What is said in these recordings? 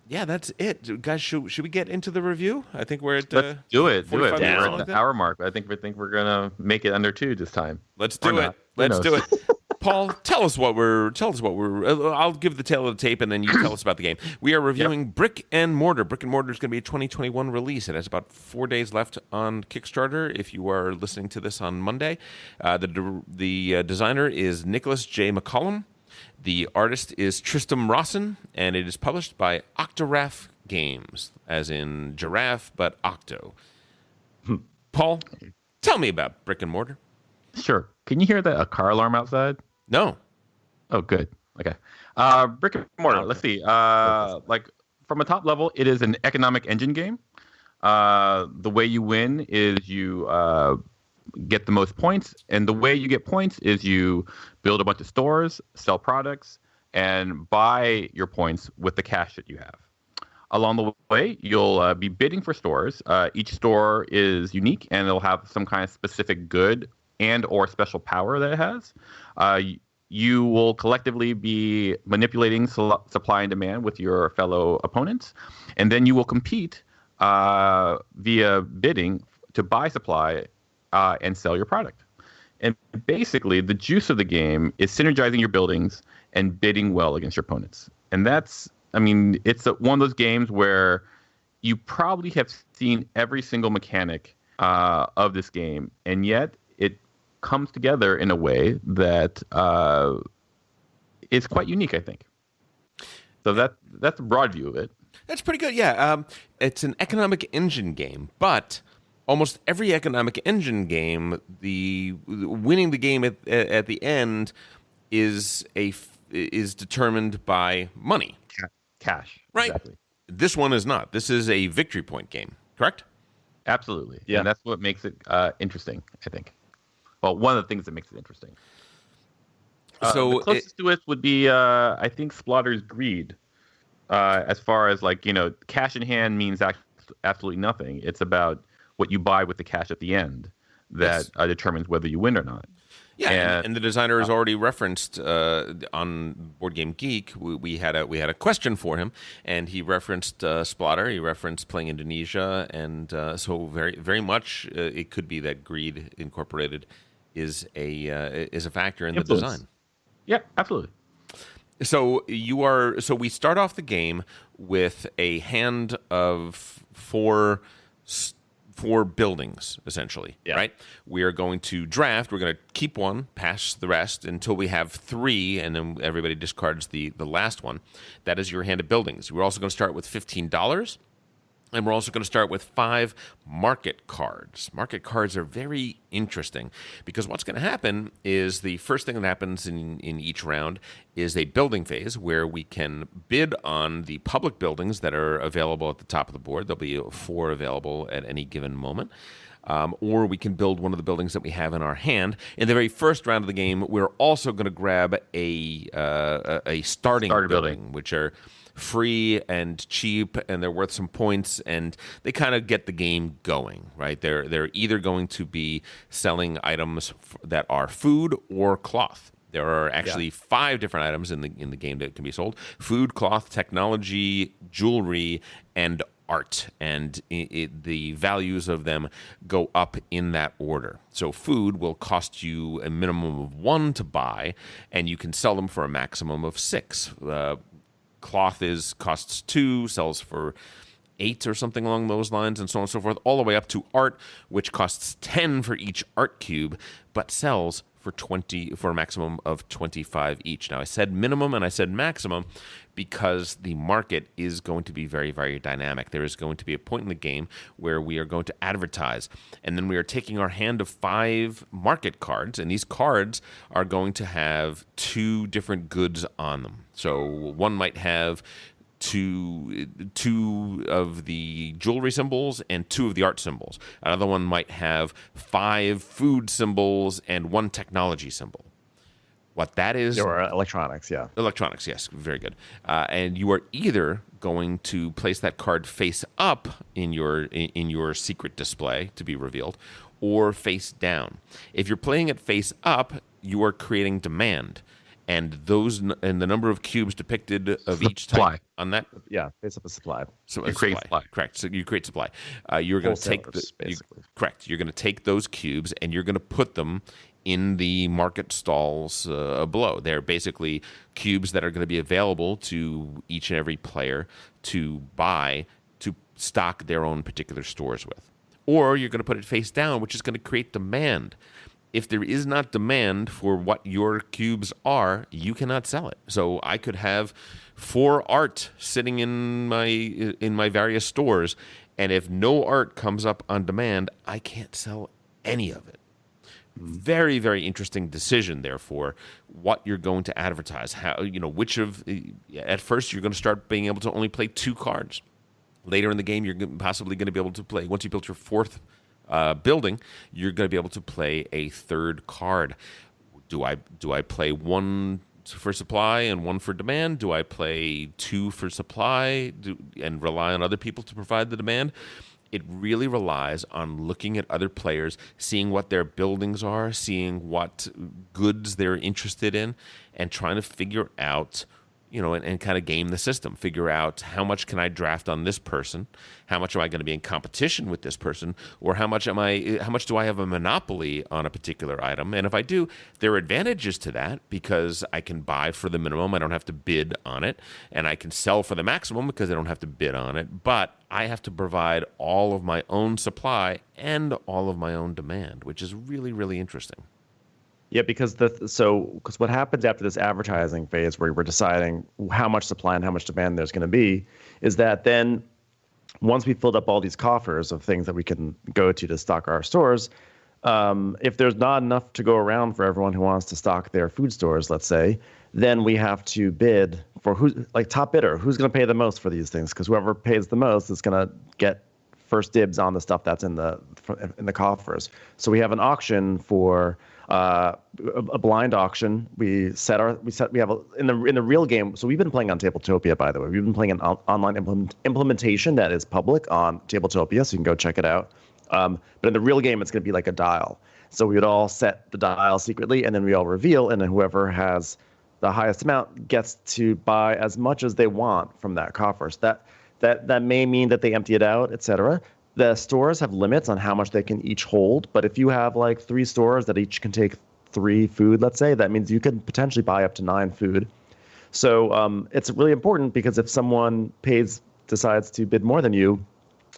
Yeah, that's it, guys. Should we get into the review? I think we're at Let's do it. Do it. 45 minutes, We're something at like the that. hour mark. I think we're gonna make it under 2 this time, Let's or do it. not. Who Let's do knows? it. Paul, tell us what we're. I'll give the tale of the tape, and then you tell us about the game. We are Yep. reviewing Brick and Mortar. Brick and Mortar is going to be a 2021 release. It has about 4 days left on Kickstarter. If you are listening to this on Monday, the designer is Nicholas J. McCollum. The artist is Tristram Rawson, and it is published by Octoraph Games, as in giraffe, but octo. Paul, tell me about Brick and Mortar. Sure. Can you hear a car alarm outside? No. Oh, good. Okay. Brick and Mortar. Let's see. Like from a top level, it is an economic engine game. The way you win is you get the most points, and the way you get points is you build a bunch of stores, sell products, and buy your points with the cash that you have. Along the way, you'll be bidding for stores. Each store is unique, and it'll have some kind of specific good and or special power that it has. You will collectively be manipulating supply and demand with your fellow opponents, and then you will compete via bidding to buy supply and sell your product. And basically, the juice of the game is synergizing your buildings and bidding well against your opponents. And it's one of those games where you probably have seen every single mechanic of this game, and yet it comes together in a way that is quite unique, I think. So that's a broad view of it. That's pretty good. Yeah, it's an economic engine game, but almost every economic engine game, the winning the game at the end is determined by money. Cash. Right. Exactly. This one is not. This is a victory point game, correct? Absolutely. Yeah. And that's what makes it interesting, I think. Well, one of the things that makes it interesting. So the closest to it would be, I think, Splotter's Greed. As far as cash in hand means absolutely nothing. It's about what you buy with the cash at the end that determines whether you win or not. Yeah, and the designer is already referenced on Board Game Geek. We had a question for him, and he referenced Splotter. He referenced Playing Indonesia, and so very very much it could be that Greed Incorporated is a factor in the design. Yeah, absolutely. So we start off the game with a hand of four buildings, essentially, right? We are going to draft. We're going to keep one, pass the rest until we have 3, and then everybody discards the last one. That is your hand of buildings. We're also going to start with $15, and we're also going to start with 5 market cards. Market cards are very interesting because what's going to happen is the first thing that happens in each round is a building phase where we can bid on the public buildings that are available at the top of the board. There'll be 4 available at any given moment. Or we can build one of the buildings that we have in our hand. In the very first round of the game, we're also going to grab a starting building, which are free and cheap, and they're worth some points, and they kind of get the game going, right? They're either going to be selling items that are food or cloth. There are actually 5 different items in the game that can be sold: food, cloth, technology, jewelry, and art, and the values of them go up in that order. So food will cost you a minimum of 1 to buy, and you can sell them for a maximum of 6. Cloth costs 2, sells for 8 or something along those lines, and so on and so forth, all the way up to art, which costs 10 for each art cube, but sells for a maximum of 25 each. Now, I said minimum and I said maximum because the market is going to be very, very dynamic. There is going to be a point in the game where we are going to advertise, and then we are taking our hand of 5 market cards, and these cards are going to have 2 different goods on them. So one might have two of the jewelry symbols and 2 of the art symbols. Another one might have 5 food symbols and 1 technology symbol. What that is... Or electronics, yeah. Electronics, yes. Very good. And you are either going to place that card face up in your secret display to be revealed, or face down. If you're playing it face up, you are creating demand. and and the number of cubes depicted of each Supply. type on that. Yeah, based up a supply. So You create supply. Correct. So you create supply. You're going to take Wholesalers, basically. correct. You're going to take those cubes and you're going to put them in the market stalls below. They're basically cubes that are going to be available to each and every player to buy to stock their own particular stores with. Or you're going to put it face down, which is going to create demand. If there is not demand for what your cubes are, you cannot sell it. So I could have 4 art sitting in my various stores, and if no art comes up on demand, I can't sell any of it. Very, very interesting decision, therefore, what you're going to advertise. How, which of, at first, you're going to start being able to only play 2 cards. Later in the game, you're possibly going to be able to play, once you build your 4th building, you're going to be able to play a 3rd card. Do I play 1 for supply and 1 for demand? Do I play 2 for supply and rely on other people to provide the demand? It really relies on looking at other players, seeing what their buildings are, seeing what goods they're interested in, and trying to figure out, and kind of game the system. Figure out how much can I draft on this person, how much am I going to be in competition with this person, or how much do I have a monopoly on a particular item? And if I do, there are advantages to that because I can buy for the minimum, I don't have to bid on it, and I can sell for the maximum because I don't have to bid on it, but I have to provide all of my own supply and all of my own demand, which is really, really interesting. Yeah, because what happens after this advertising phase where we're deciding how much supply and how much demand there's going to be is that then once we filled up all these coffers of things that we can go to stock our stores, if there's not enough to go around for everyone who wants to stock their food stores, let's say, then we have to bid for top bidder, who's going to pay the most for these things, because whoever pays the most is going to get first dibs on the stuff that's in the coffers. So we have an auction for a blind auction. In the real game. So we've been playing on Tabletopia, by the way. We've been playing an online implementation that is public on Tabletopia, so you can go check it out. But in the real game, it's going to be like a dial. So we would all set the dial secretly, and then we all reveal, and then whoever has the highest amount gets to buy as much as they want from that coffer. So that may mean that they empty it out, etc. The stores have limits on how much they can each hold, but if you have like 3 stores that each can take 3 food, let's say, that means you could potentially buy up to 9 food. So it's really important because if someone decides to bid more than you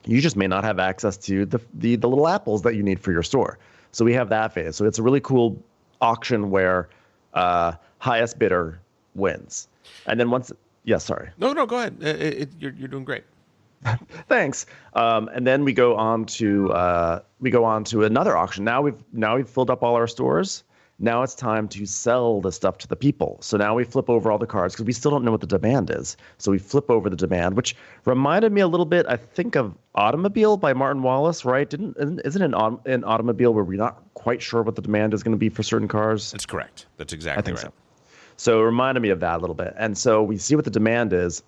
just may not have access to the little apples that you need for your store. So we have that phase. So it's a really cool auction where highest bidder wins. And then sorry. No, go ahead. You're doing great. Thanks. And then we go on to another auction. Now we've filled up all our stores. Now it's time to sell the stuff to the people. So now we flip over all the cards because we still don't know what the demand is. So we flip over the demand, which reminded me a little bit, I think, of Automobile by Martin Wallace, right? Isn't it an Automobile where we're not quite sure what the demand is going to be for certain cars? That's correct. That's exactly right. So it reminded me of that a little bit. And so we see what the demand is.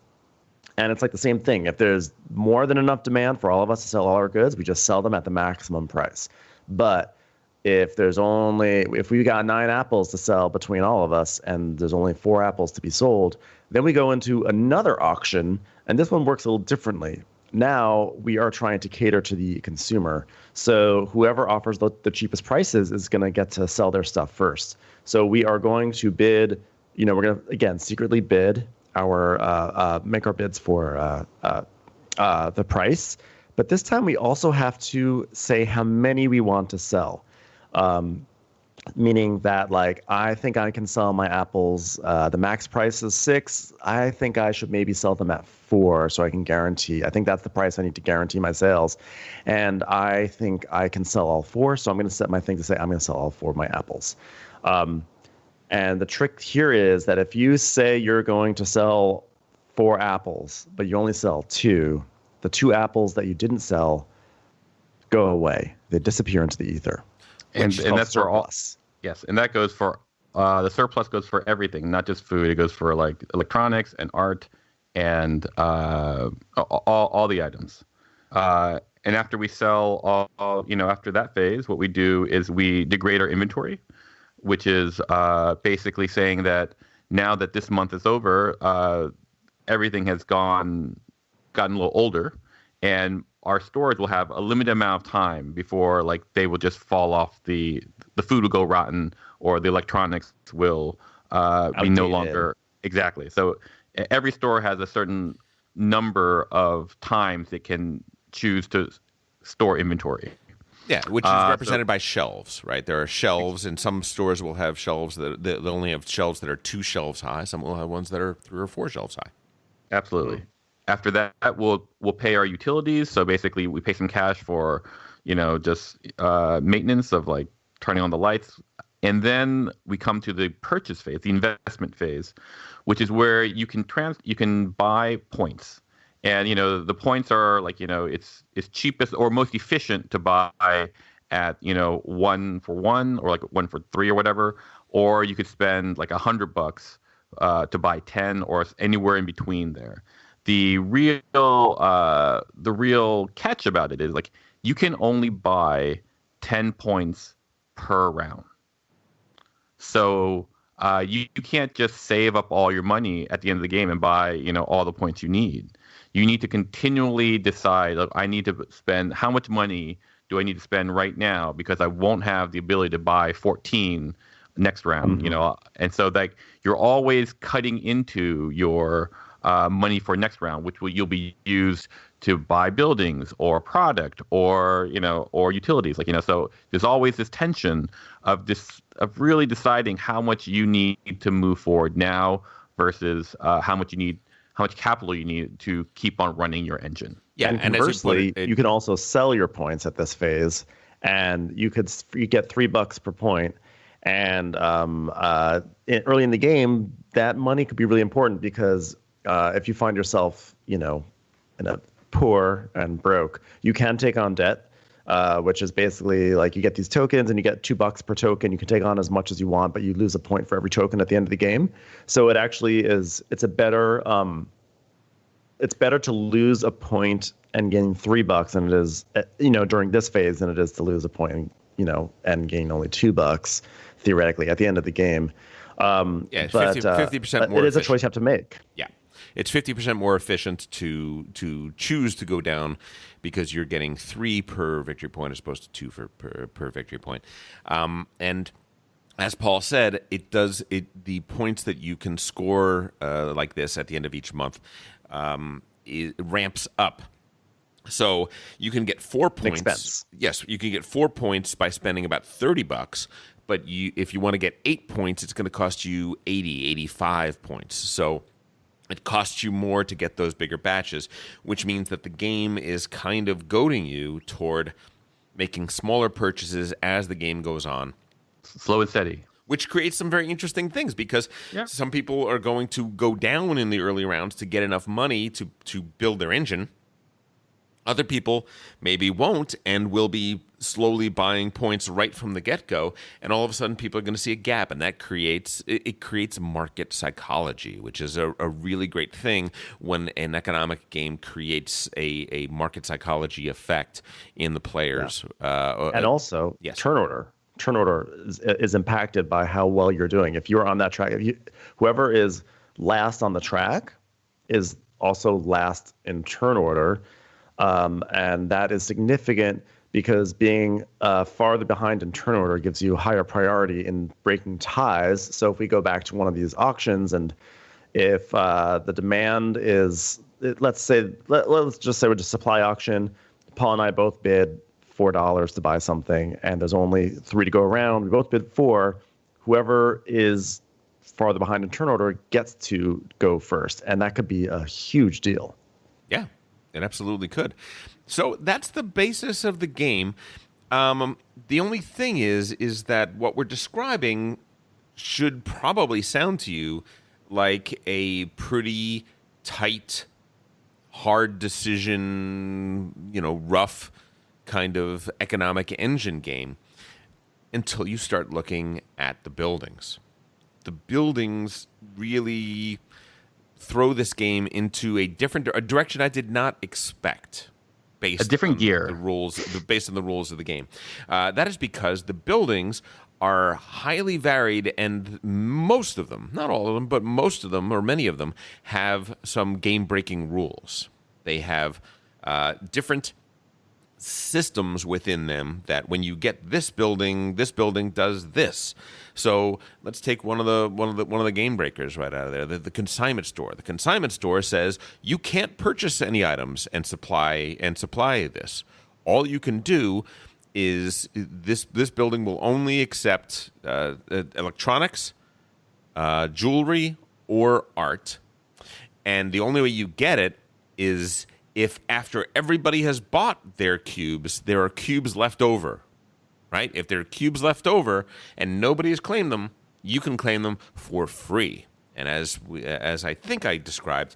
And it's like the same thing. If there's more than enough demand for all of us to sell all our goods, we just sell them at the maximum price. But if we got 9 apples to sell between all of us and there's only 4 apples to be sold, then we go into another auction, and this one works a little differently. Now we are trying to cater to the consumer. So whoever offers the cheapest prices is going to get to sell their stuff first. So we are going to bid, we're going to, again, secretly bid make our bids for the price. But this time we also have to say how many we want to sell. Meaning that, like, I think I can sell my apples. The max price is 6. I think I should maybe sell them at 4 so I can guarantee. I think that's the price I need to guarantee my sales. And I think I can sell all 4. So I'm going to set my thing to say I'm going to sell all 4 of my apples. And the trick here is that if you say you're going to sell 4 apples, but you only sell 2, the 2 apples that you didn't sell go away. They disappear into the ether. And that's for all. Yes, and that goes for the surplus goes for everything, not just food. It goes for like electronics and art and all the items. And after we sell all, after that phase, what we do is we degrade our inventory, which is basically saying that now that this month is over, everything has gotten a little older, and our stores will have a limited amount of time before like they will just fall off. The food will go rotten, or the electronics will be no longer exactly. So every store has a certain number of times it can choose to store inventory. Yeah, which is represented by shelves, right? There are shelves, and some stores will have shelves that only have shelves that are 2 shelves high. Some will have ones that are 3 or 4 shelves high. Absolutely. After that, we'll pay our utilities. So basically, we pay some cash for, just maintenance of like turning on the lights, and then we come to the purchase phase, the investment phase, which is where you can buy points. And the points are like it's cheapest or most efficient to buy at 1 for 1 or like 1 for 3 or whatever, or you could spend like $100 to buy 10 or anywhere in between there. The real catch about it is like you can only buy 10 points per round. So you can't just save up all your money at the end of the game and buy all the points you need. You need to continually decide, look, I need to spend how much money do I need to spend right now because I won't have the ability to buy 14 next round, and so like you're always cutting into your money for next round, which you'll be used to buy buildings or product or or utilities, so there's always this tension of really deciding how much you need to move forward now versus how much capital you need to keep on running your engine. Yeah, and conversely, you can also sell your points at this phase, and you get $3 per point. And early in the game, that money could be really important because if you find yourself, in a poor and broke, you can take on debt, which is basically like you get these tokens and you get $2 per token. You can take on as much as you want, but you lose a point for every token at the end of the game. So it actually is. It's better to lose a point and gain $3 than it is, during this phase than it is to lose a point, and gain only $2 theoretically at the end of the game. Yeah, 50% more. It is a choice you have to make. Yeah, it's 50% more efficient to choose to go down because you're getting 3 per victory point as opposed to 2 per victory point. And as Paul said, the points that you can score like this at the end of each month it ramps up. So you can get 4 points. Expense. Yes, you can get 4 points by spending about $30. But if you want to get 8 points, it's going to cost you 85 points. So it costs you more to get those bigger batches, which means that the game is kind of goading you toward making smaller purchases as the game goes on. Slow and steady. Which creates some very interesting things because some people are going to go down in the early rounds to get enough money to build their engine. Other people maybe won't and will be slowly buying points right from the get-go, and all of a sudden people are going to see a gap, and that creates market psychology, which is a really great thing when an economic game creates a market psychology effect in the players. Yeah. And also, turn order. Turn order is impacted by how well you're doing. If you're on that track, whoever is last on the track is also last in turn order. And that is significant because being farther behind in turn order gives you higher priority in breaking ties. So if we go back to one of these auctions, and if the demand is, let's just say we're just supply auction, Paul and I both bid $4 to buy something, and there's only 3 to go around. We both bid 4. Whoever is farther behind in turn order gets to go first, and that could be a huge deal. Yeah. It absolutely could. So that's the basis of the game. The only thing is that what we're describing should probably sound to you like a pretty tight, hard decision, rough kind of economic engine game until you start looking at the buildings. The buildings really throw this game into a direction I did not expect. Based a different on gear. The rules, based on the rules of the game. That is because the buildings are highly varied, and most of them, not all of them, but most of them, or many of them, have some game-breaking rules. They have different systems within them that when you get this building does this. So let's take one of the game breakers right out of there, the consignment store. The consignment store says you can't purchase any items and supply this. All you can do is this building will only accept electronics, jewelry, or art, and the only way you get it is if after everybody has bought their cubes, there are cubes left over, right? If there are cubes left over and nobody has claimed them, you can claim them for free. And as I think I described,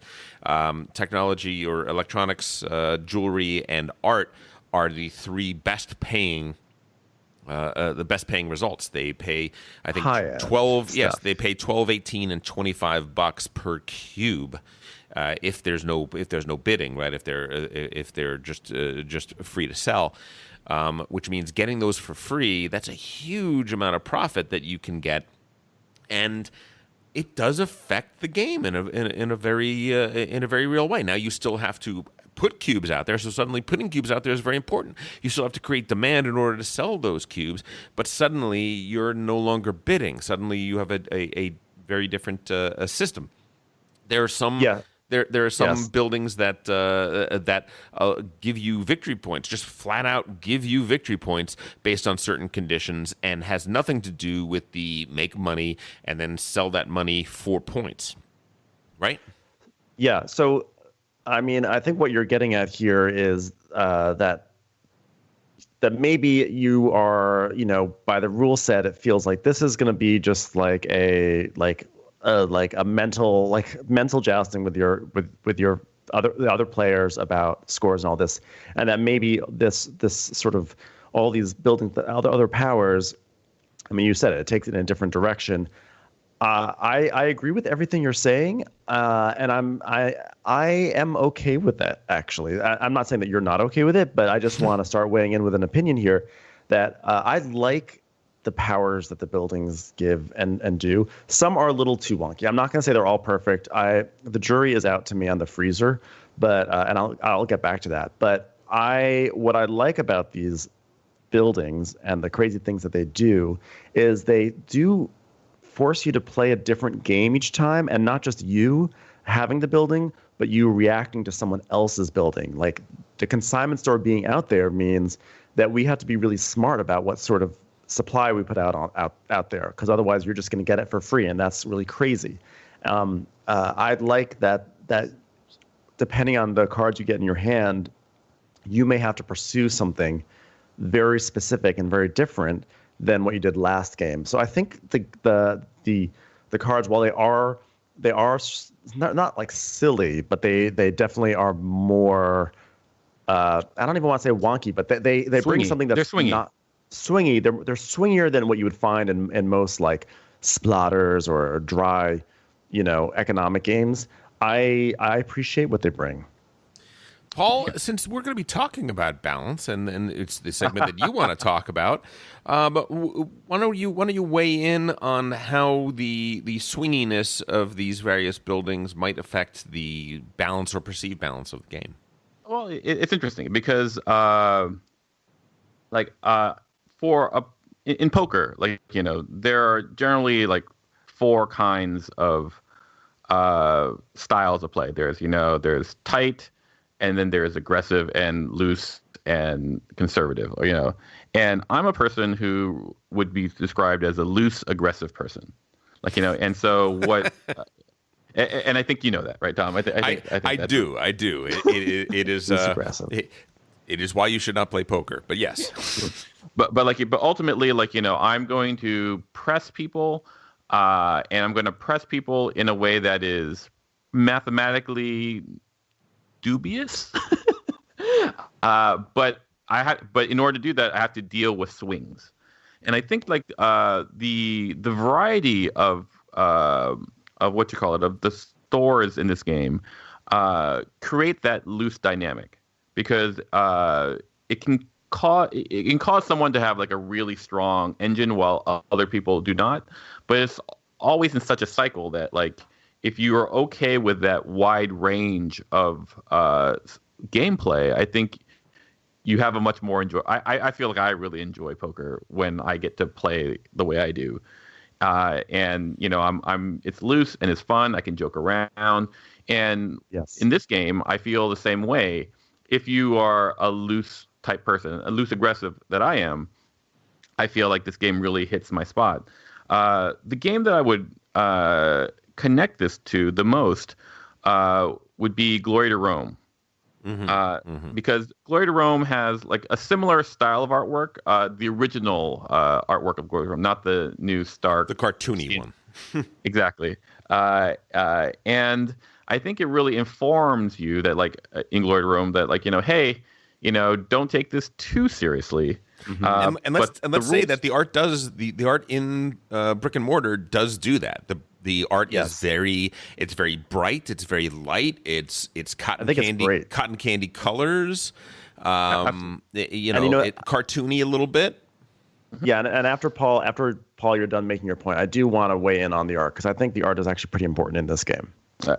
technology or electronics, jewelry, and art are the three best paying results. They pay, I think, High-end 12. stuff. Yes, they pay 12, 18, and $25 per cube. If there's no bidding, right? If they're just free to sell, which means getting those for free. That's a huge amount of profit that you can get, and it does affect the game in a very real way. Now you still have to put cubes out there, so suddenly putting cubes out there is very important. You still have to create demand in order to sell those cubes, but suddenly you're no longer bidding. Suddenly you have a very different system. There are some. Yeah. There are some Yes. buildings that give you victory points, just flat out give you victory points based on certain conditions, and has nothing to do with the make money and then sell that money for points, right? Yeah. So, I mean, I think what you're getting at here is that maybe you are, by the rule set, it feels like this is going to be just like a mental jousting with your other players about scores and all this, and that maybe this sort of all these buildings, other powers. I mean, you said it takes it in a different direction. I agree with everything you're saying, and I am okay with that. Actually, I'm not saying that you're not okay with it, but I just want to start weighing in with an opinion here that I like the powers that the buildings give and do. Some are a little too wonky. I'm not going to say they're all perfect. The jury is out to me on the freezer, but and I'll get back to that. But what I like about these buildings and the crazy things that they do is they do force you to play a different game each time, and not just you having the building, but you reacting to someone else's building. Like the consignment store being out there means that we have to be really smart about what sort of supply we put out there, because otherwise you're just going to get it for free, and that's really crazy. I'd like that depending on the cards you get in your hand, you may have to pursue something very specific and very different than what you did last game. So I think the cards, while they are not like silly, but they definitely are more. I don't even want to say wonky, but they bring something that's not swingy. They're swingier than what you would find in most like splatters or dry, economic games. I appreciate what they bring. Paul, since we're going to be talking about balance, and it's the segment that you want to talk about, but why don't you weigh in on how the swinginess of these various buildings might affect the balance or perceived balance of the game? Well, it's interesting because, in poker, there are generally like four kinds of styles of play. There's tight, and then there's aggressive and loose and conservative. And I'm a person who would be described as a loose, aggressive person. And so what? And I think you know that, right, Tom? I do. It is aggressive. It is why you should not play poker. But yes. But ultimately, I'm going to press people, and I'm going to press people in a way that is mathematically dubious. But in order to do that, I have to deal with swings, and I think the variety of what you call it, of the stores in this game, create that loose dynamic, because it can it can cause someone to have like a really strong engine while other people do not. But it's always in such a cycle that like if you are okay with that wide range of gameplay, I think you have a much more enjoy. I feel like I really enjoy poker when I get to play the way I do, and you know I'm it's loose and it's fun. I can joke around, and Yes. in this game I feel the same way. If you are a loose type person, a loose aggressive that I am, I feel like this game really hits my spot. The game that I would connect this to the most would be Glory to Rome. Because Glory to Rome has like a similar style of artwork, the original artwork of Glory to Rome, not the new Stark. The cartoony one. Exactly. And I think it really informs you that like in Glory to Rome that like, you know, hey, you know, don't take this too seriously. And let's say that the art does the art in Brick and Mortar does do that. The art is very bright, it's very light, it's cotton candy colors. Cartoony a little bit. Yeah, and after Paul, you're done making your point, I do want to weigh in on the art because I think the art is actually pretty important in this game.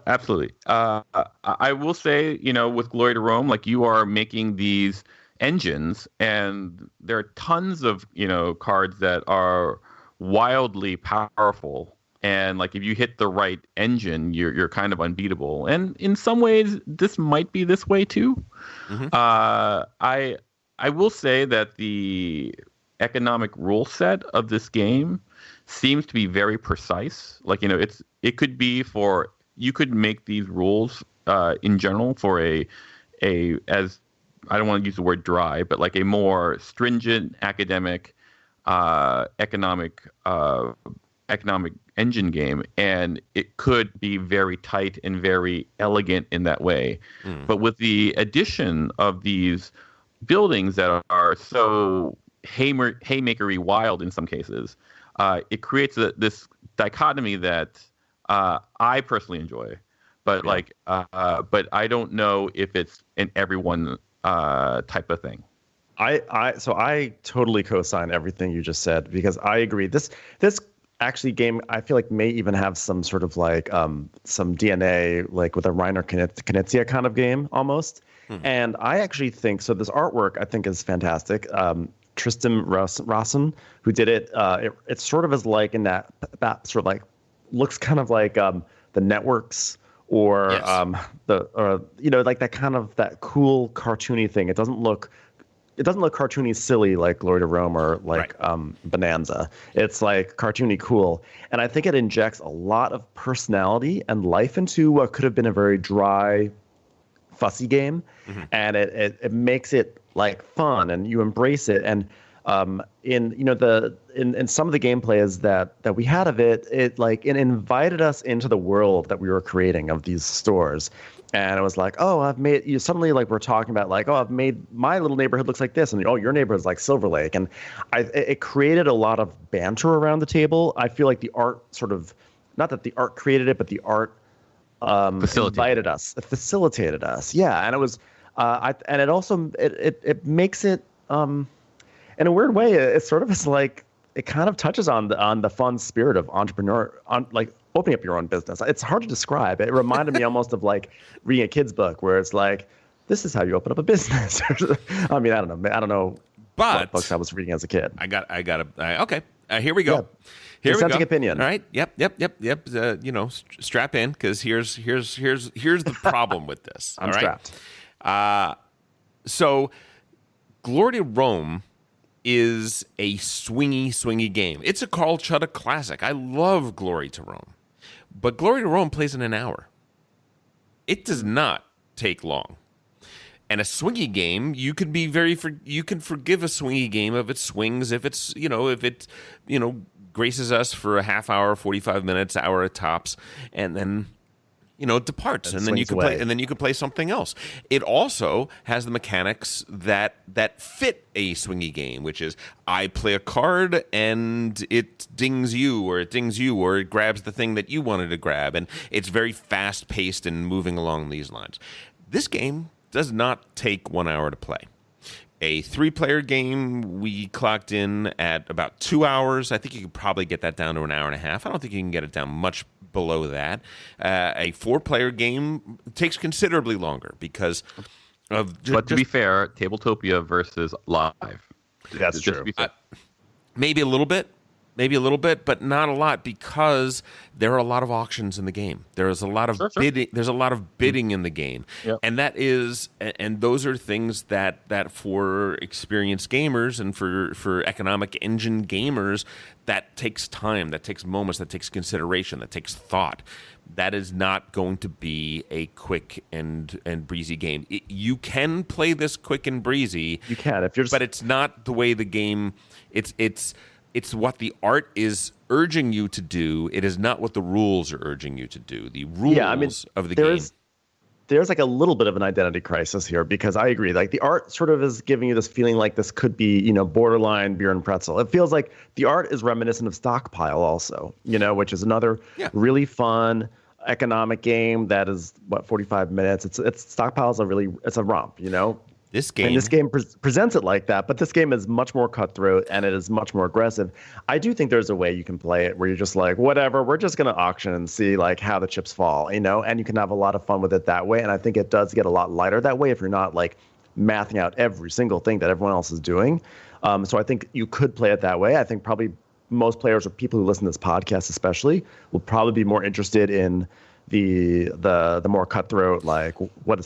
Absolutely. I will say, you know, with Glory to Rome, like you are making these engines, and there are tons of, you know, cards that are wildly powerful. And like if you hit the right engine, you're kind of unbeatable. And in some ways, this might be this way too. I will say that the economic rule set of this game seems to be very precise. Like, you know, it could be for, you could make these rules in general for a as I don't want to use the word dry, but like a more stringent academic economic engine game, and it could be very tight and very elegant in that way. But with the addition of these buildings that are so haymakery wild in some cases, it creates this dichotomy that I personally enjoy. But but I don't know if it's an everyone type of thing. So I totally co-sign everything you just said because I agree. This actually game I feel like may even have some sort of like some DNA like with a Reiner Knizia kind of game almost. And I actually think so. This artwork I think is fantastic. Tristan Rossen, who did it, it sort of is like in that sort of like looks kind of like the Networks or you know, like that kind of that cool cartoony thing. It doesn't look cartoony silly like Glory to Rome or like Bonanza. It's like cartoony cool. And I think it injects a lot of personality and life into what could have been a very dry, fussy game. And it makes it like fun and you embrace it. And in you know in some of the gameplays that we had of it invited us into the world that we were creating of these stores. And it was like, oh, I've made you suddenly like we're talking about like, oh, I've made my little neighborhood looks like this, and oh, your neighborhood's like Silver Lake, and it created a lot of banter around the table. I feel like the art sort of, not that the art created it, but the art facilitated us. Yeah, and it was, and it also it makes it in a weird way. It sort of is like it kind of touches on the fun spirit of like opening up your own business. It's hard to describe. It reminded me almost of like reading a kid's book where it's like, this is how you open up a business. I mean, I don't know what books I was reading as a kid. Okay. Here we go. Yeah. Here we go. Dissenting opinion. All right. Yep. You know, strap in because here's the problem with this. I'm all right? strapped. So, Glory to Rome is a swingy game. It's a Carl Chutta classic. I love Glory to Rome. But Glory to Rome plays in an hour. It does not take long. And a swingy game, you can be you can forgive a swingy game if it swings, if it graces us for a half hour, 45 minutes, hour at tops, and then it departs, and then you can play, and then you can play something else. It also has the mechanics that fit a swingy game, which is I play a card and it dings you, or it grabs the thing that you wanted to grab, and it's very fast paced and moving along these lines. This game does not take 1 hour to play. A 3-player game, we clocked in at about 2 hours. I think you could probably get that down to an hour and a half. I don't think you can get it down much below that. A 4-player game takes considerably longer because of. But to be fair, Tabletopia versus Live. That's true. Maybe a little bit. But not a lot because there are a lot of auctions in the game. There is a lot of bidding. There's a lot of bidding in the game, and those are things that for experienced gamers and for economic engine gamers, that takes time, that takes moments, that takes consideration, that takes thought. That is not going to be a quick and breezy game. You can play this quick and breezy. You can if you're, but it's not the way the game. It's what the art is urging you to do. It is not what the rules are urging you to do. The rules of the game. There's like a little bit of an identity crisis here because I agree. Like the art sort of is giving you this feeling like this could be, borderline beer and pretzel. It feels like the art is reminiscent of Stockpile also, which is another really fun economic game that is 45 minutes. It's Stockpile is it's a romp, This game. And this game presents it like that, but this game is much more cutthroat and it is much more aggressive. I do think there's a way you can play it where you're just like, whatever, we're just going to auction and see like how the chips fall, and you can have a lot of fun with it that way. And I think it does get a lot lighter that way if you're not like mathing out every single thing that everyone else is doing. So I think you could play it that way. I think probably most players or people who listen to this podcast especially will probably be more interested in the more cutthroat, like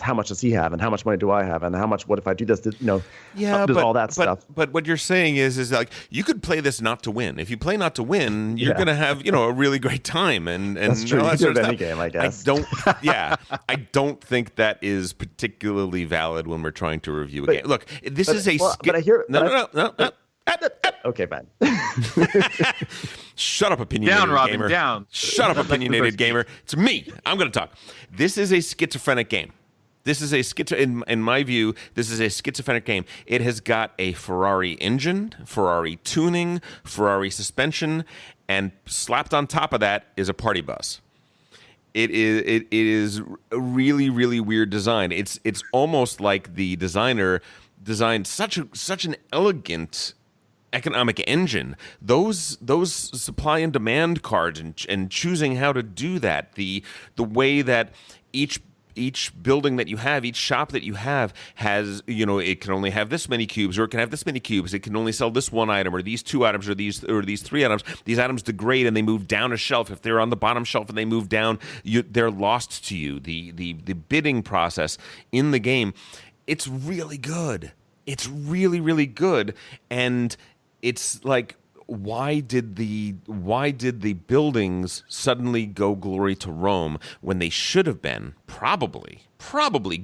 how much does he have and how much money do I have and what if I do this, all that stuff. But what you're saying is like you could play this not to win. If you play not to win, you're going to have a really great time and that's true. That sort of any game, I guess. I don't think that is particularly valid when we're trying to review a game. Look, this is a but I hear no. Okay, fine. Shut up, opinionated down, Robin, gamer. Down. Shut up, opinionated gamer. It's me. I'm going to talk. This is a schizophrenic game. This is in my view, this is a schizophrenic game. It has got a Ferrari engine, Ferrari tuning, Ferrari suspension, and slapped on top of that is a party bus. It is a really, really weird design. It's almost like the designer designed such an elegant economic engine. Those supply and demand cards and choosing how to do that, the way that each building that you have, each shop that you have has, it can only have this many cubes or it can have this many cubes. It can only sell this one item or these 2 items or these 3 items. These items degrade and they move down a shelf. If they're on the bottom shelf and they move down, they're lost to you. The bidding process in the game, it's really good. It's really, really good. And it's like, why did the buildings suddenly go glory to Rome when they should have been probably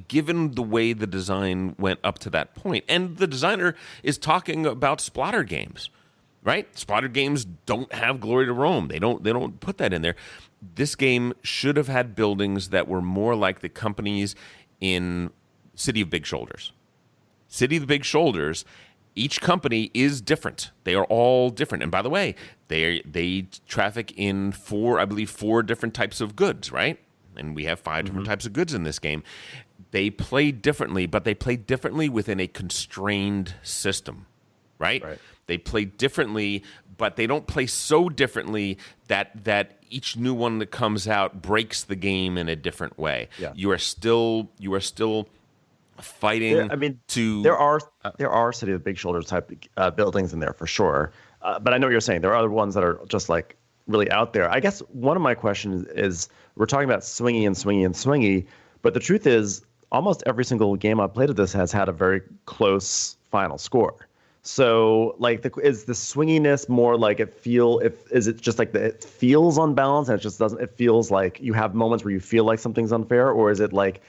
given the way the design went up to that point? And the designer is talking about splatter games, right? Splatter games don't have glory to Rome. They don't put that in there. This game should have had buildings that were more like the companies in City of Big Shoulders. City of the Big Shoulders. Each company is different. They are all different. And by the way, they traffic in 4 different types of goods, right? And we have 5 different types of goods in this game. They play differently, but they play differently within a constrained system, right? They play differently, but they don't play so differently that each new one that comes out breaks the game in a different way. Yeah. You are still fighting. There are City of Big Shoulders type buildings in there for sure, but I know what you're saying. There are other ones that are just like really out there. I guess one of my questions is we're talking about swingy, but the truth is almost every single game I've played of this has had a very close final score. So like, is the swinginess more like is it just like it feels unbalanced and it just doesn't? It feels like you have moments where you feel like something's unfair, or is it like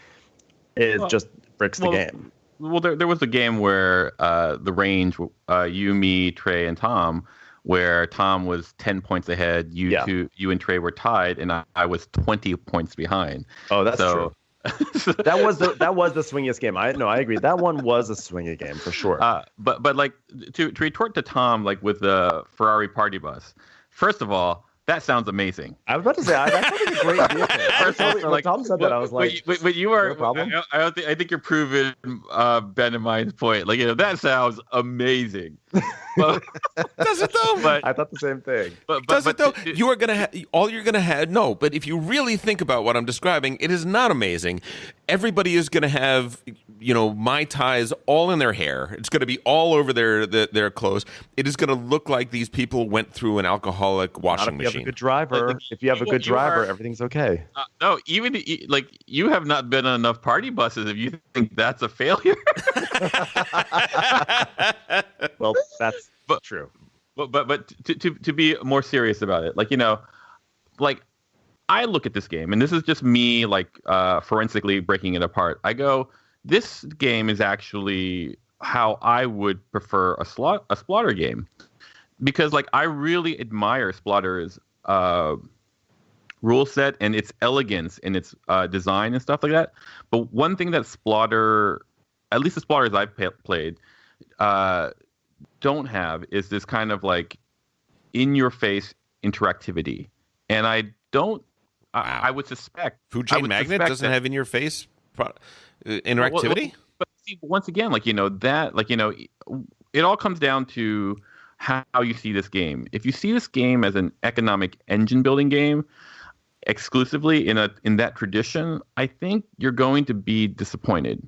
just bricks the game? Well, there was a game where the range, you, me, Trey, and Tom, where Tom was 10 points ahead. You and Trey were tied, and I was 20 points behind. Oh, that's true. that was the swingiest game. I agree. That one was a swingy game for sure. But like to retort to Tom, like with the Ferrari party bus. First of all, that sounds amazing. I was about to say that sounds like a great vehicle. When Tom said that, I was like, but you are. no problem. I think you're proving Ben and mine's point. Like, that sounds amazing. But, Does it though? But I thought the same thing. Does it though? You are gonna have all you're gonna have. No, but if you really think about what I'm describing, it is not amazing. Everybody is gonna have Mai Tais all in their hair. It's gonna be all over their clothes. It is gonna look like these people went through an alcoholic washing machine. If you have a good driver, everything's okay. No, even like you have not been on enough party buses. If you think that's a failure, well, that's true. But to be more serious about it, like I look at this game, and this is just me forensically breaking it apart. I go, this game is actually how I would prefer a Splotter game, because I really admire Splotter's rule set and its elegance and its design and stuff like that. But one thing that Splotter, at least the Splotters I've played, don't have is this kind of in-your-face interactivity. And I don't. I would suspect Food Chain Magnet doesn't have in-your-face interactivity. But see, once again, it all comes down to how you see this game. If you see this game as an economic engine building game exclusively in that tradition, I think you're going to be disappointed.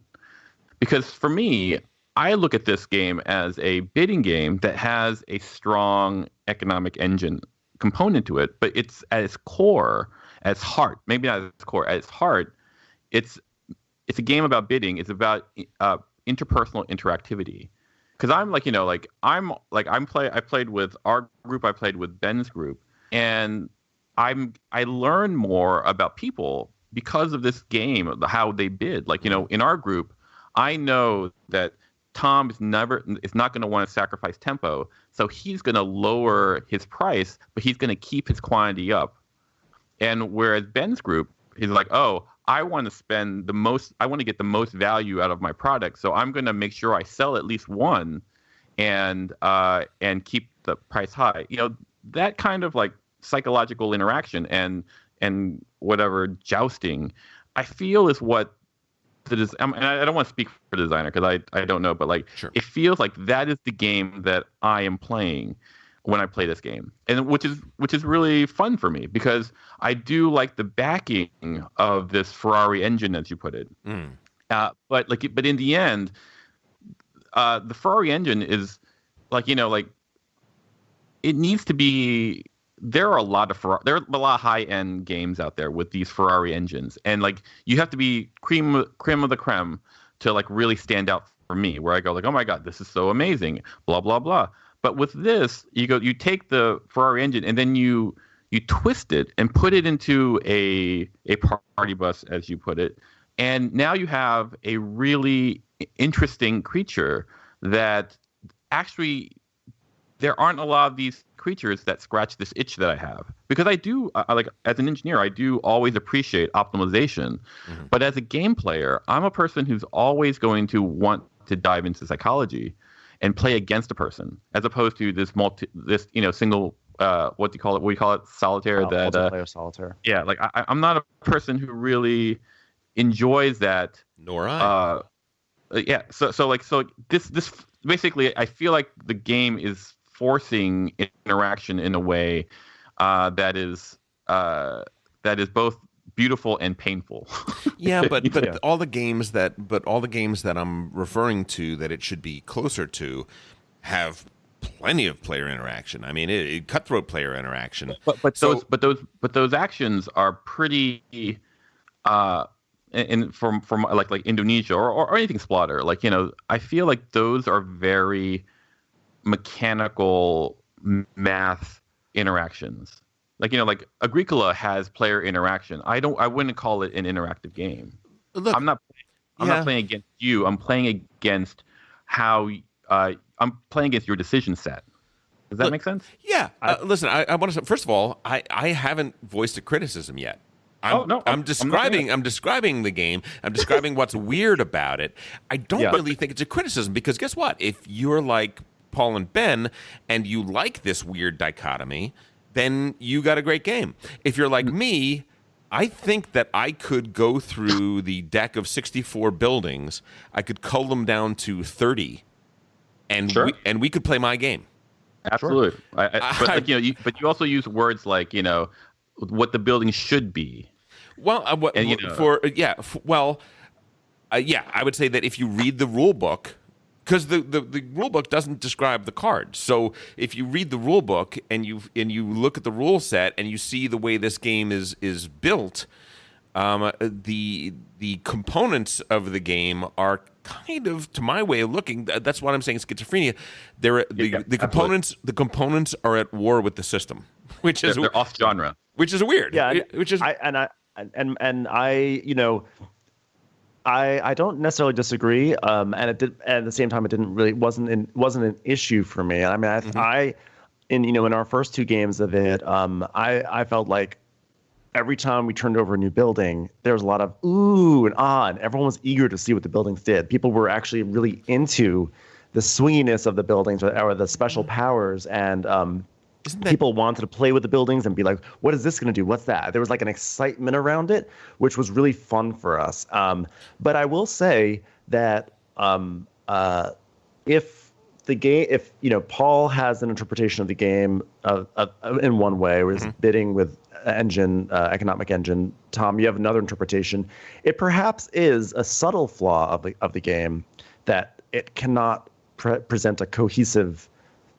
Because for me, I look at this game as a bidding game that has a strong economic engine component to it, but it's at its core, at its heart, maybe not at its core, at its heart, it's a game about bidding. It's about interpersonal interactivity. Because I played with our group, I played with Ben's group, and I learned more about people because of this game, how they bid. In our group, I know that Tom is not going to want to sacrifice tempo, so he's going to lower his price, but he's going to keep his quantity up. And whereas Ben's group, he's like, oh, I want to get the most value out of my product, so I'm going to make sure I sell at least one, and keep the price high. That kind of psychological interaction and whatever jousting, I feel is what and I don't want to speak for the designer because I don't know, but sure. It feels like that is the game that I am playing when I play this game, and which is really fun for me because I do like the backing of this Ferrari engine, as you put it. But in the end, the Ferrari engine is it needs to be. There are a lot of high end games out there with these Ferrari engines, and you have to be cream of the creme to really stand out for me. Where I go oh my god, this is so amazing, blah blah blah. But with this, you take the Ferrari engine and then you twist it and put it into a party bus, as you put it, and now you have a really interesting creature that actually there aren't a lot of these creatures that scratch this itch that I have, because I do as an engineer, I do always appreciate optimization, but as a game player, I'm a person who's always going to want to dive into psychology and play against a person, as opposed to this single what do you call it? We call it solitaire. Multiplayer solitaire. Yeah, I'm not a person who really enjoys that. Nor I. Yeah. So this basically, I feel like the game is forcing interaction in a way that is both beautiful and painful. Yeah, but all the games that I'm referring to that it should be closer to have plenty of player interaction. I mean, cutthroat player interaction. But those actions are pretty. And from like Indonesia or anything Splotter, I feel like those are very mechanical math interactions. Agricola has player interaction. I wouldn't call it an interactive game. Look, I'm not playing against you. I'm playing against I'm playing against your decision set. Does that make sense? Yeah. Listen, I want to say, first of all, I haven't voiced a criticism yet. I'm describing the game. I'm describing what's weird about it. I don't really think it's a criticism, because guess what? If you're like Paul and Ben and you like this weird dichotomy, then you got a great game. If you're like me, I think that I could go through the deck of 64 buildings. I could cull them down to 30, and Sure. we could play my game. Absolutely. But like, but you also use words like what the building should be. Well, I would say that if you read the rule book, because the rule book doesn't describe the cards. So if you read the rule book and you look at the rule set and you see the way this game is built, the components of the game are kind of, to my way of looking, that's what I'm saying, schizophrenia. The components are at war with the system, which is they're off genre, which is weird. Yeah, which is I don't necessarily disagree. And at the same time, it wasn't an issue for me. I mean, in our first two games of it, I felt like every time we turned over a new building, there was a lot of ooh and ah, and everyone was eager to see what the buildings did. People were actually really into the swinginess of the buildings or the special powers, and people wanted to play with the buildings and be like, what is this going to do? What's that? There was like an excitement around it, which was really fun for us. But I will say that if Paul has an interpretation of the game in one way, where he's bidding with economic engine, Tom, you have another interpretation. It perhaps is a subtle flaw of the game that it cannot present a cohesive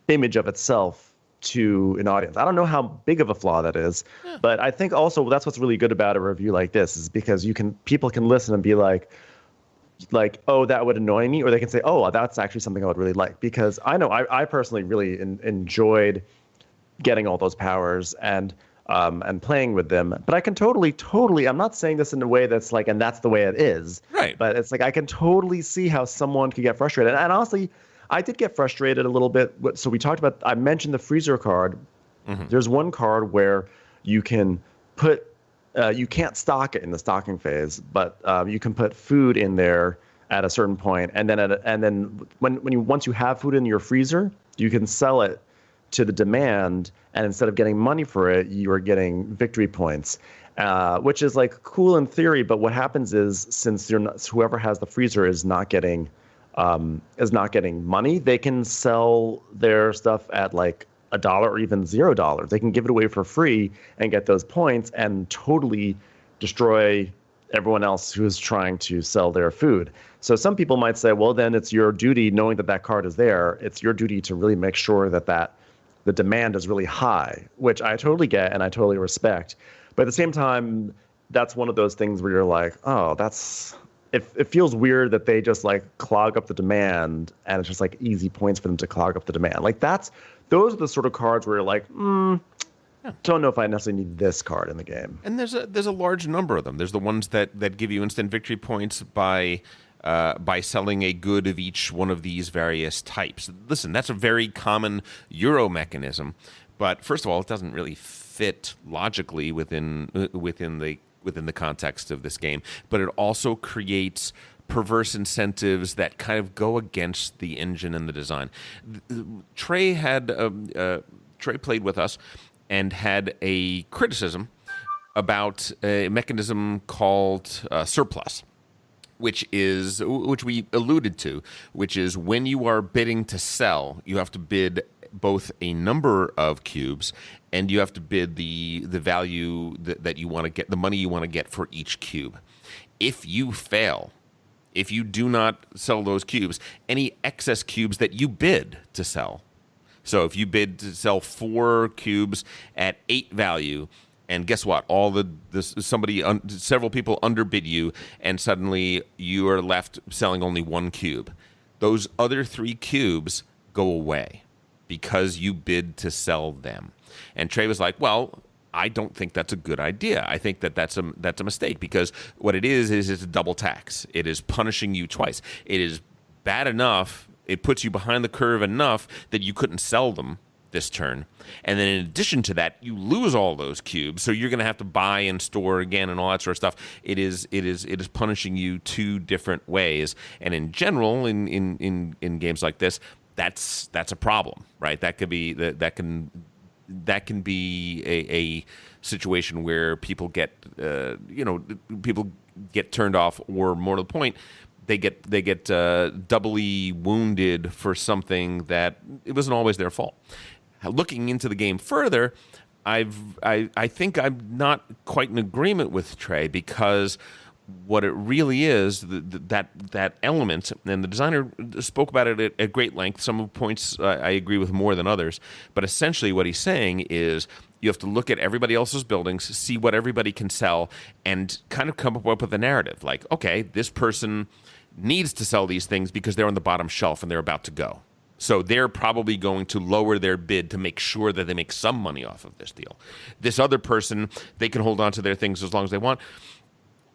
image of itself to an audience. I don't know how big of a flaw that is, but I think also that's what's really good about a review like this is because people can listen and be like, oh, that would annoy me, or they can say, oh, that's actually something I would really like, because I know I personally really enjoyed getting all those powers and playing with them. But I can totally, I'm not saying this in a way that's like, and that's the way it is. Right. But it's like I can totally see how someone could get frustrated. And honestly, I did get frustrated a little bit. So I mentioned the freezer card. Mm-hmm. There's one card where you can put, you can't stock it in the stocking phase, but you can put food in there at a certain point, and then once you have food in your freezer, you can sell it to the demand, and instead of getting money for it, you are getting victory points, which is like cool in theory. But what happens is, since whoever has the freezer is not getting money, they can sell their stuff at like $1 or even $0. They can give it away for free and get those points and totally destroy everyone else who is trying to sell their food. So some people might say, well, then it's your duty, knowing that card is there, it's your duty to really make sure that the demand is really high, which I totally get and I totally respect. But at the same time, that's one of those things where you're like, oh, it feels weird that they just like clog up the demand, and it's just like easy points for them to clog up the demand. Like those are the sort of cards where you're like, don't know if I necessarily need this card in the game. And there's a large number of them. There's the ones that give you instant victory points by selling a good of each one of these various types. Listen, that's a very common Euro mechanism, but first of all, it doesn't really fit logically within the context of this game. But it also creates perverse incentives that kind of go against the engine and the design. Trey played with us and had a criticism about a mechanism called surplus, which we alluded to, which is when you are bidding to sell, you have to bid both a number of cubes and you have to bid the value that you want to get, the money you want to get for each cube. If you fail, if you do not sell those cubes, any excess cubes that you bid to sell, so if you bid to sell 4 cubes at 8 value, and guess what? Several people underbid you, and suddenly you are left selling only 1 cube. Those other 3 cubes go away because you bid to sell them. And Trey was like, well, I don't think that's a good idea. I think that's a mistake, because what it is it's a double tax. It is punishing you twice. It is bad enough. It puts you behind the curve enough that you couldn't sell them this turn. And then in addition to that, you lose all those cubes, so you're going to have to buy and store again and all that sort of stuff. It is punishing you 2 different ways. And in general, in games like this, that's a problem, right? That can that can be a situation where people get people get turned off, or more to the point, they get doubly wounded for something that it wasn't always their fault. Looking into the game further, I think I'm not quite in agreement with Trey, because what it really is, that element, and the designer spoke about it at great length. Some of the points I agree with more than others, but essentially what he's saying is you have to look at everybody else's buildings, see what everybody can sell, and kind of come up with a narrative. Like, okay, this person needs to sell these things because they're on the bottom shelf and they're about to go. So they're probably going to lower their bid to make sure that they make some money off of this deal. This other person, they can hold on to their things as long as they want.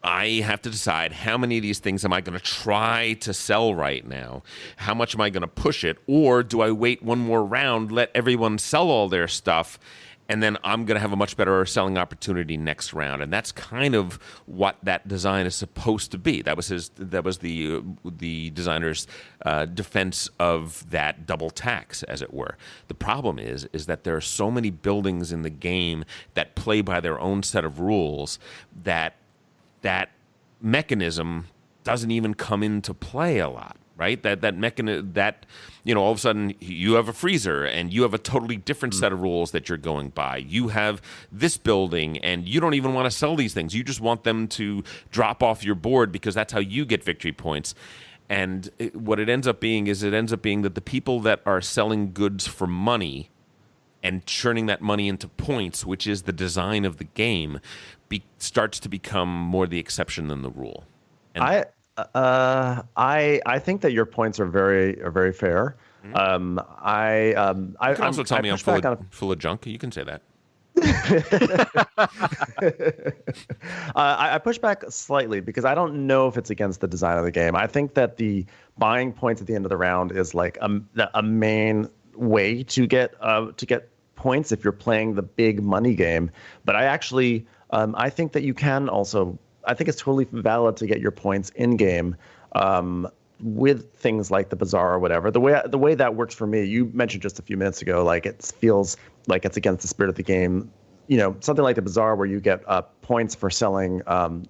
I have to decide, how many of these things am I going to try to sell right now? How much am I going to push it? Or do I wait one more round, let everyone sell all their stuff, and then I'm going to have a much better selling opportunity next round? And that's kind of what that design is supposed to be. That was the designer's defense of that double tax, as it were. The problem is that there are so many buildings in the game that play by their own set of rules that mechanism doesn't even come into play a lot, right? That mechanism, that, all of a sudden you have a freezer and you have a totally different set of rules that you're going by. You have this building and you don't even want to sell these things. You just want them to drop off your board because that's how you get victory points. And what it ends up being that the people that are selling goods for money and churning that money into points, which is the design of the game, starts to become more the exception than the rule. And I think that your points are very fair. Mm-hmm. You can also tell me I'm full of junk. You can say that. I push back slightly because I don't know if it's against the design of the game. I think that the buying points at the end of the round is like a main way to get points if you're playing the big money game. But I actually I think that you can also. I think it's totally valid to get your points in game with things like the bazaar or whatever. The way that works for me, you mentioned just a few minutes ago, like it feels like it's against the spirit of the game. Something like the bazaar where you get points for selling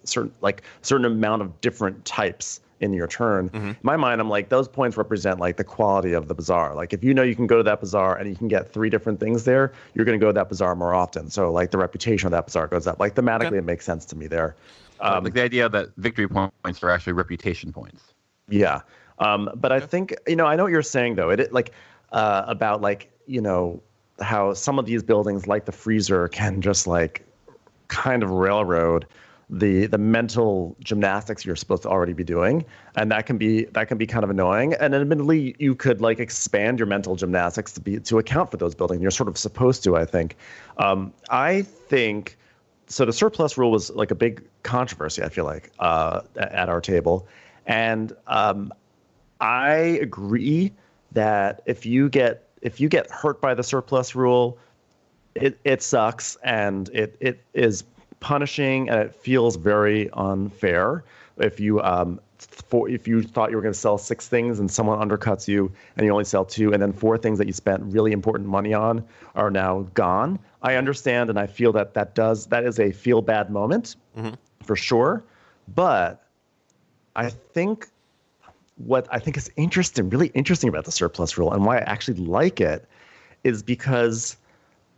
certain amount of different types in your turn. Mm-hmm. In my mind, I'm like, those points represent like the quality of the bazaar. Like if you can go to that bazaar and you can get 3 different things there, you're going to go to that bazaar more often. So like the reputation of that bazaar goes up. Like thematically, It makes sense to me there. Like the idea that victory points are actually reputation points. Yeah. But I think, I know what you're saying though. About how some of these buildings like the freezer can just like kind of railroad the mental gymnastics you're supposed to already be doing. And that can be kind of annoying. And admittedly, you could like expand your mental gymnastics to account for those buildings. You're sort of supposed to, I think. I think so. The surplus rule was like a big controversy, I feel like, at our table. And I agree that if you get hurt by the surplus rule, it sucks and it is punishing and it feels very unfair. If you thought you were going to sell 6 things and someone undercuts you and you only sell 2, and then 4 things that you spent really important money on are now gone. I understand and I feel that is a feel bad moment. Mm-hmm. For sure. But I think what I think is really interesting about the surplus rule and why I actually like it is because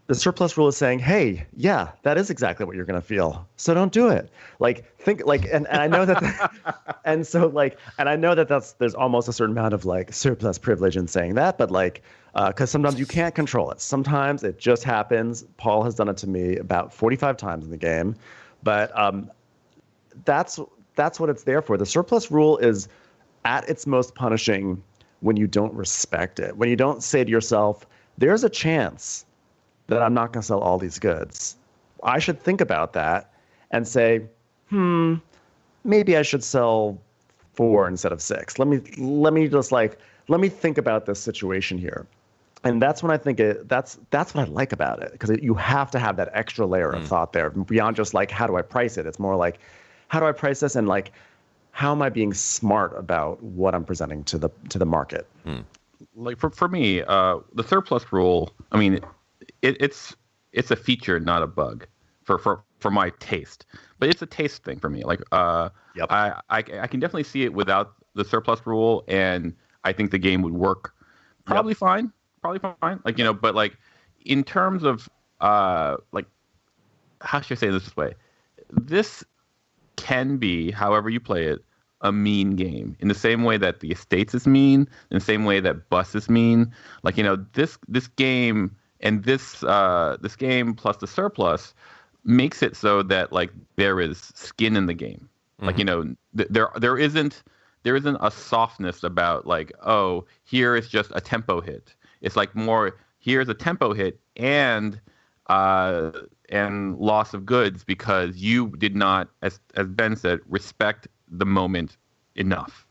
the surplus rule is saying, hey, yeah, that is exactly what you're going to feel. So don't do it. And I know that, and I know that there's almost a certain amount of like surplus privilege in saying that, but because sometimes you can't control it. Sometimes it just happens. Paul has done it to me about 45 times in the game, but that's what it's there for. The surplus rule is at its most punishing when you don't respect it. When you don't say to yourself, there's a chance that I'm not going to sell all these goods. I should think about that and say, maybe I should sell 4 instead of 6. Let me think about this situation here. And that's when I think that's what I like about it, because you have to have that extra layer of thought there beyond just like, how do I price it? It's more like, how do I price this? And like, how am I being smart about what I'm presenting to the market? Like for me, the surplus rule, I mean, it's a feature, not a bug, for my taste. But it's a taste thing for me. Like Yep. I can definitely see it without the surplus rule, and I think the game would work probably fine. Probably fine. Like, but like in terms of like, how should I say this way? This can be, however you play it, a mean game. In the same way that the Estates is mean, in the same way that Bus is mean. Like, this game and this game plus the surplus makes it so that like there is skin in the game. Like, there isn't a softness about like, oh, here is just a tempo hit. It's like more, here's a tempo hit and loss of goods because you did not, as Ben said, respect the moment enough.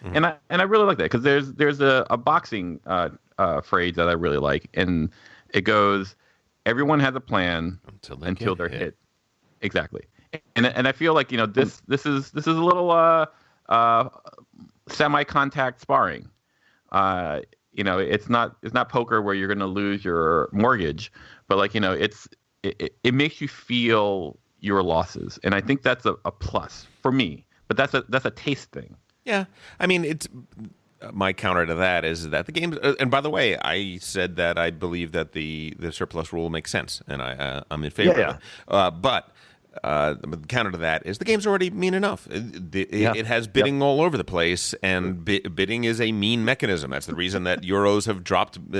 And I really like that because there's a boxing phrase that I really like, and it goes, everyone has a plan until they're hit. Exactly. And I feel like this is a little semi-contact sparring. It's not poker where you're going to lose your mortgage, but like it makes you feel your losses, and I think that's a plus for me. But that's a taste thing. Yeah, I mean, it's my counter to that is that the game. And by the way, I said that I believe that the surplus rule makes sense, and I'm in favor of it. But the counter to that is the game's already mean enough. It has bidding all over the place, and bidding is a mean mechanism. That's the reason that Euros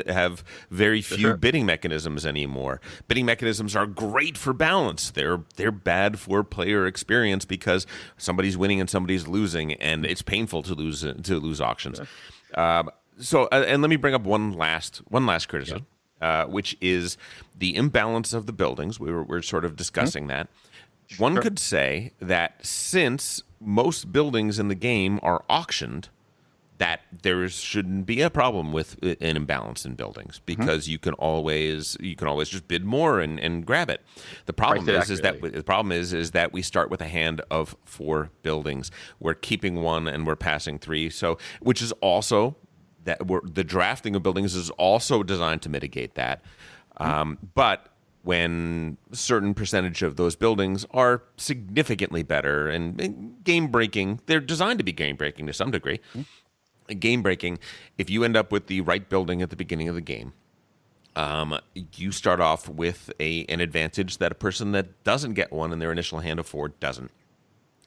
have very few bidding mechanisms anymore. Bidding mechanisms are great for balance. They're bad for player experience because somebody's winning and somebody's losing, and it's painful to lose auctions. So and let me bring up one last criticism, which is the imbalance of the buildings. We're sort of discussing that. One could say that since most buildings in the game are auctioned, that there shouldn't be a problem with an imbalance in buildings because you can always just bid more and grab it. The problem is that we start with a hand of 4 buildings. We're keeping 1 and we're passing 3. So which is also the drafting of buildings is also designed to mitigate that. But when a certain percentage of those buildings are significantly better and game-breaking, they're designed to be game-breaking to some degree. Game-breaking, if you end up with the right building at the beginning of the game, you start off with an advantage that a person that doesn't get one in their initial hand of 4 doesn't.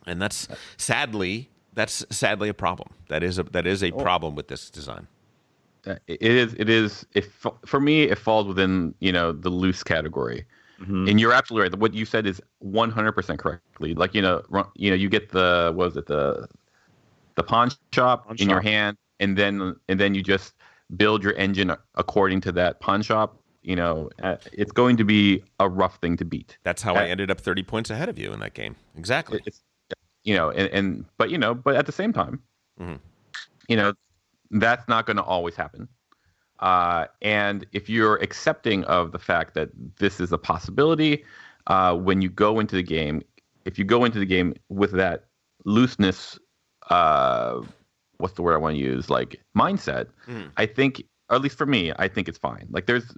And that's sadly a problem. That is a problem with this design. It is. For me, it falls within the loose category, and you're absolutely right. What you said is 100% correctly. Like you get the pawn shop in your hand, and then you just build your engine according to that pawn shop. It's going to be a rough thing to beat. That's how I ended up 30 points ahead of you in that game. Exactly. But at the same time, that's not going to always happen. And if you're accepting of the fact that this is a possibility, when you go into the game, if you go into the game with that looseness, what's the word I want to use? Like mindset, I think, or at least for me, I think it's fine. Like there's,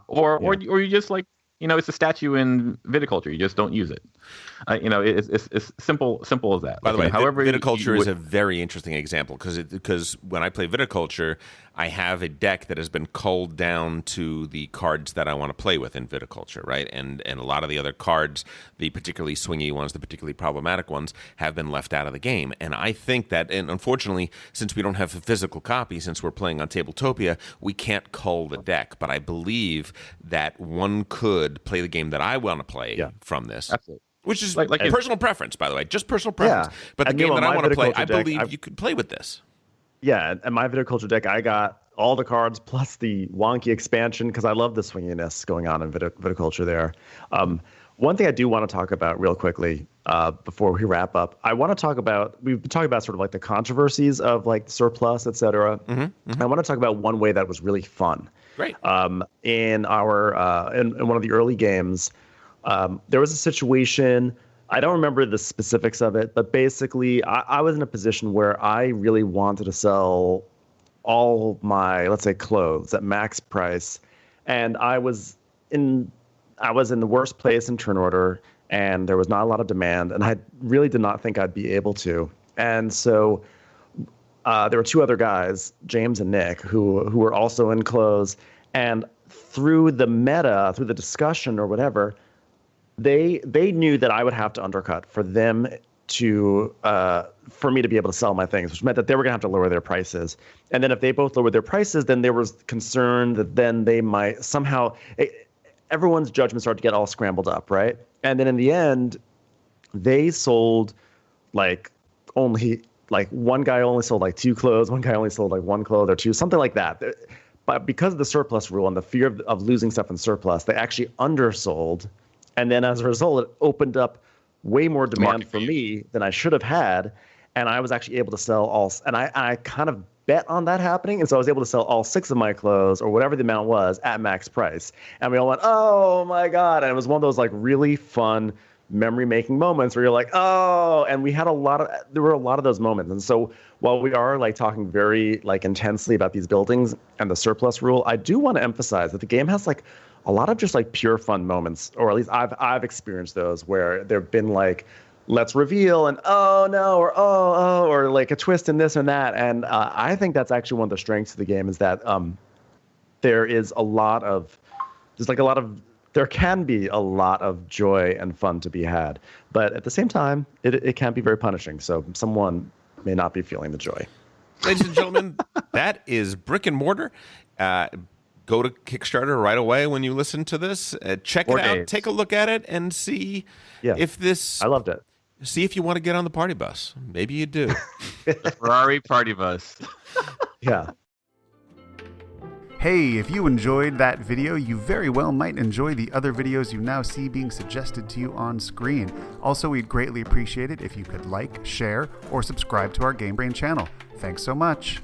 or you just like, it's a statue in viticulture. You just don't use it. It's simple as that. By the way, however, viticulture is a very interesting example because when I play viticulture, I have a deck that has been culled down to the cards that I want to play with in viticulture, right? And a lot of the other cards, the particularly swingy ones, the particularly problematic ones, have been left out of the game. And I think that, and unfortunately, since we don't have a physical copy, since we're playing on Tabletopia, we can't cull the deck. But I believe that one could play the game that I want to play from this. Absolutely. Which is like personal preference, by the way, just personal preference. Yeah. But the game that I want to play, I deck, believe you could play with this. Yeah, and my viticulture deck, I got all the cards plus the wonky expansion because I love the swinginess going on in viticulture there. One thing I do want to talk about real quickly before we wrap up, we've been talking about sort of like the controversies of like surplus, et cetera. I want to talk about one way that was really fun. Great. In one of the early games, there was a situation. I don't remember the specifics of it, but basically I was in a position where I really wanted to sell all my, let's say, clothes at max price. And I was I was in the worst place in turn order, and there was not a lot of demand, and I really did not think I'd be able to. And so there were two other guys, James and Nick, who were also in close. And through the meta, through the discussion or whatever, they knew that I would have to undercut for them to for me to be able to sell my things, which meant that they were going to have to lower their prices. And then if they both lowered their prices, then there was concern that then they might somehow everyone's judgment started to get all scrambled up, right? And then in the end, they sold like only like one guy only sold like 2 clothes, one guy only sold like 1 cloth or 2, something like that. But because of the surplus rule and the fear of losing stuff in surplus, they actually undersold. And then as a result, it opened up way more demand for me than I should have had. And I was actually able to sell all, and I kind of bet on that happening. And so I was able to sell all 6 of my clothes or whatever the amount was at max price. And we all went, oh my God. And it was one of those like really fun memory making moments where you're like, oh, and there were a lot of those moments. And so while we are like talking very like intensely about these buildings and the surplus rule, I do want to emphasize that the game has like a lot of just like pure fun moments, or at least I've experienced those where there've been like, let's reveal and oh no, or oh, or like a twist in this and that. And I think that's actually one of the strengths of the game is that there can be a lot of joy and fun to be had, but at the same time, it can be very punishing. So someone may not be feeling the joy. Ladies and gentlemen, that is Brick and Mortar. Go to Kickstarter right away when you listen to this. Check it out. Take a look at it and see if this. I loved it. See if you want to get on the party bus. Maybe you do. The Ferrari party bus. Yeah. Hey, if you enjoyed that video, you very well might enjoy the other videos you now see being suggested to you on screen. Also, we'd greatly appreciate it if you could like, share, or subscribe to our Game Brain channel. Thanks so much.